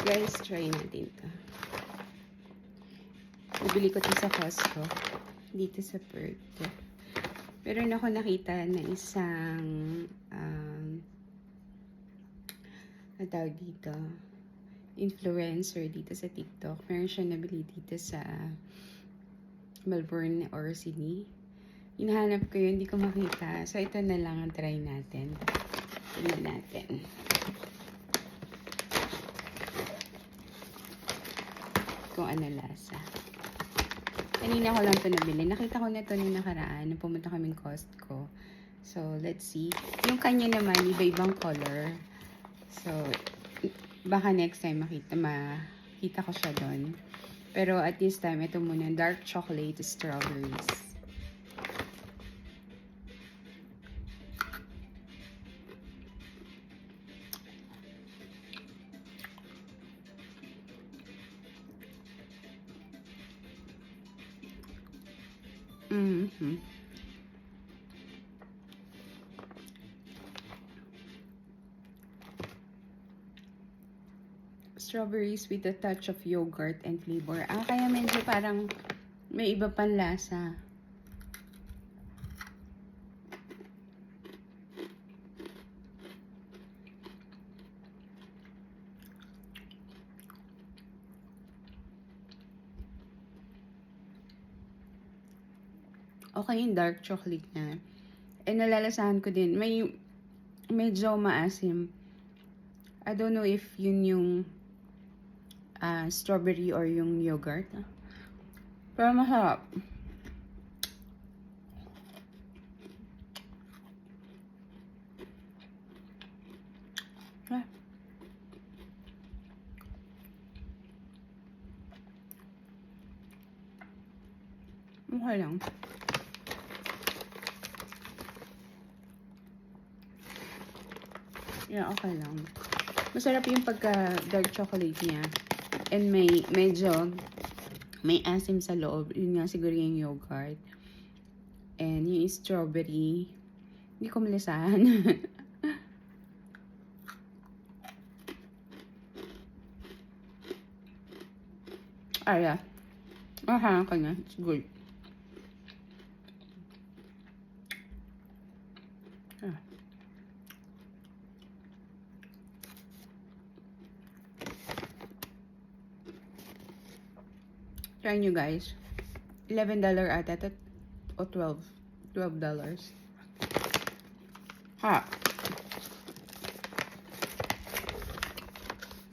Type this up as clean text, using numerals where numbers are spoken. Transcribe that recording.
Guys, try natin to. Nabili ko to sa Costco. Dito sa Perth. Meron ako nakita na isang tawag dito, influencer dito sa TikTok. Meron siya nabili dito sa Melbourne or Sydney. Hinahanap ko yun, hindi ko makita. So, ito na lang ang try natin. Tingnan natin. Kung ano lasa. Kanina ko lang ito nabili. Nakita ko na ito nung nakaraan. Nung pumunta kaming Costco. So, let's see. Yung kanya naman, iba-ibang color. So, baka next time makita ko siya doon. Pero at this time, ito muna. Dark chocolate strawberries. Strawberries with a touch of yogurt and flavor. Kaya medyo parang may iba pang lasa. Okay yung dark chocolate niya. And nalalasahan ko din. May medyo maasim. I don't know if yun yung strawberry or yung yogurt. Pero masarap. Okay lang. Yeah, okay lang. Masarap yung pagka-dark chocolate niya. And medyo may asim sa loob. Yun nga siguro yung yogurt. And yung strawberry. Hindi ko malasahan. Yeah. Mahahan ka na. It's good. Try nyo guys. $11 ata. O $12. $12. Ha.